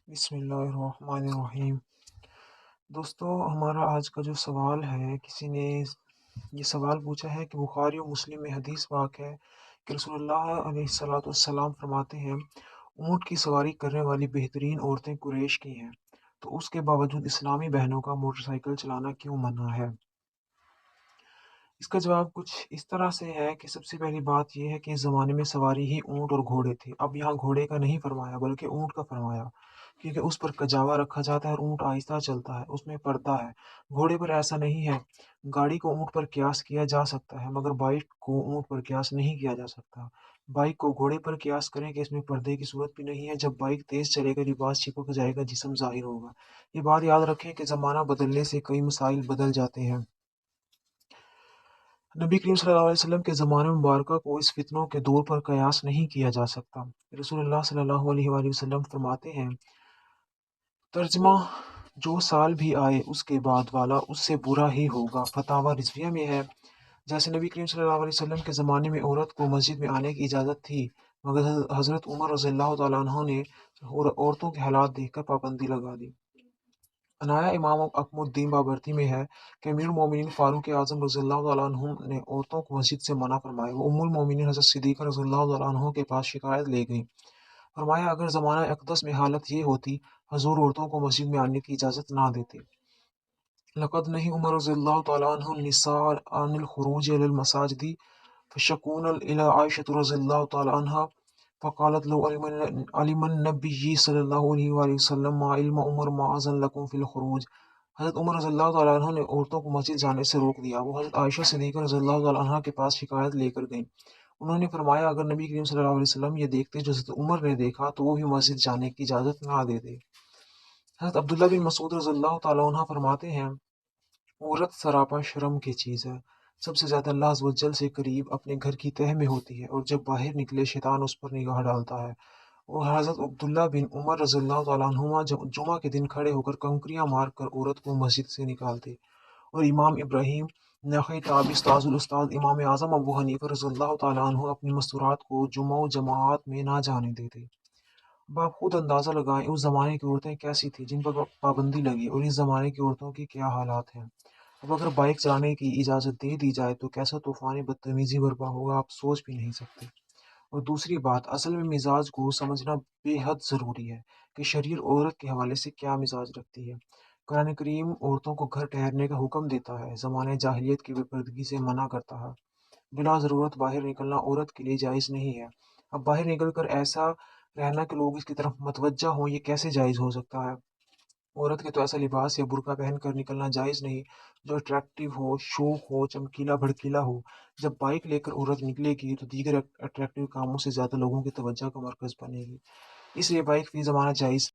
بسم اللہ الرحمن الرحیم۔ دوستو، ہمارا آج کا جو سوال ہے، کسی نے یہ سوال پوچھا ہے کہ بخاری و مسلم میں حدیث واقع ہے کہ رسول اللہ علیہ السلام فرماتے ہیں اونٹ کی سواری کرنے والی بہترین عورتیں قریش کی ہیں، تو اس کے باوجود اسلامی بہنوں کا موٹر سائیکل چلانا کیوں منع ہے؟ اس کا جواب کچھ اس طرح سے ہے کہ سب سے پہلی بات یہ ہے کہ اس زمانے میں سواری ہی اونٹ اور گھوڑے تھے۔ اب یہاں گھوڑے کا نہیں فرمایا بلکہ اونٹ کا فرمایا، کیونکہ اس پر کجاوا رکھا جاتا ہے اور اونٹ آہستہ چلتا ہے، اس میں پردہ ہے۔ گھوڑے پر ایسا نہیں ہے۔ گاڑی کو اونٹ پر قیاس کیا جا سکتا ہے مگر بائک کو اونٹ پر قیاس نہیں کیا جا سکتا۔ بائک کو گھوڑے پر قیاس کریں کہ اس میں پردے کی صورت بھی نہیں ہے۔ جب بائک تیز چلے گا لباس چپک جائے گا، جسم ظاہر ہوگا۔ یہ بات یاد رکھیں کہ زمانہ بدلنے سے کئی مسائل بدل جاتے ہیں۔ نبی کریم صلی اللہ علیہ وسلم کے زمانے مبارکہ کو اس فتنوں کے دور پر قیاس نہیں کیا جا سکتا۔ رسول اللہ صلی اللہ علیہ وآلہ وسلم فرماتے ہیں، ترجمہ: جو سال بھی آئے اس کے بعد والا اس سے برا ہی ہوگا۔ فتاوی رضویہ میں ہے، جیسے نبی کریم صلی اللہ علیہ وسلم کے زمانے میں عورت کو مسجد میں آنے کی اجازت تھی مگر حضرت عمر رضی اللہ تعالیٰ عنہ نے عورتوں کے حالات دیکھ کر پابندی لگا دی۔ عنایا امام اکم الدین بابرتی میں ہے کہ امیر المومنین فاروق اعظم رضی اللہ تعالیٰ عنہ نے عورتوں کو مسجد سے منع فرمایا۔ وہ ام المومنین حضرت صدیقہ رضی اللہ تعالیٰ عنہ کے پاس شکایت لے گئیں۔ فرمایا، اگر زمانہ اقدس میں حالت یہ ہوتی، حضور عورتوں کو مسجد میں آنے کی اجازت نہ دیتے۔ لقد نہی عمر رضی اللہ تعالیٰ عنہ النساء عن الخروج الی المساجد فشکون الی عائشہ رضی اللہ تعالیٰ عنہ فقالت لو علم النبی صلی اللہ علیہ وآلہ وسلم ما علم عمر ما اذن لکم فی الخروج۔ حضرت عمر رضی اللہ تعالیٰ عنہ نے عورتوں کو مسجد جانے سے روک دیا۔ وہ حضرت عائشہ صدیقہ رضی اللہ تعالیٰ عنہ کے پاس شکایت لے کر گئیں۔ انہوں نے فرمایا، اگر نبی کریم صلی اللہ علیہ وسلم یہ دیکھتے جو حضرت عمر نے دیکھا تو وہ بھی مسجد جانے کی اجازت نہ دیتے۔ حضرت عبداللہ بن مسعود رضی اللہ تعالیٰ عنہ فرماتے ہیں، عورت سراپا شرم کی چیز ہے، سب سے زیادہ اللہ عز و جل سے قریب اپنے گھر کی تہ میں ہوتی ہے، اور جب باہر نکلے شیطان اس پر نگاہ ڈالتا ہے۔ اور حضرت عبداللہ بن عمر رضی اللہ تعالیٰ عنہما جمعہ کے دن کھڑے ہو کر کنکریاں مار کر عورت کو مسجد سے نکالتے۔ اور امام ابراہیم نخعی تابعی استاذ الاستاذ امام اعظم ابو حنیفہ رضی اللہ تعالیٰ عنہ اپنی مستورات کو جمعہ و جماعات میں نہ جانے دیتے۔ اب آپ خود اندازہ لگائیں اس زمانے کی عورتیں کیسی تھیں جن پر پابندی لگی، اور اس زمانے کی عورتوں کی کیا حالات ہیں۔ اب اگر بائک چلانے کی اجازت دے دی جائے تو کیسا طوفان بدتمیزی برپا ہوگا، آپ سوچ بھی نہیں سکتے۔ اور دوسری بات، اصل میں مزاج کو سمجھنا بے حد ضروری ہے کہ شریعت عورت کے حوالے سے کیا مزاج رکھتی ہے۔ قرآن کریم عورتوں کو گھر ٹھہرنے کا حکم دیتا ہے، زمانہ جاہلیت کی بے پردگی سے منع کرتا ہے۔ بلا ضرورت باہر نکلنا عورت کے لیے جائز نہیں ہے۔ اب باہر نکل کر ایسا رہنا کہ لوگ اس کی طرف متوجہ ہوں، یہ کیسے جائز ہو سکتا ہے؟ عورت کے تو ایسا لباس یا برقع پہن کر نکلنا جائز نہیں جو اٹریکٹیو ہو، شوق ہو، چمکیلا بھڑکیلا ہو۔ جب بائک لے کر عورت نکلے گی تو دیگر اٹریکٹیو کاموں سے زیادہ لوگوں کی توجہ کا مرکز بنے گی، اس لیے بائک فی زمانہ جائز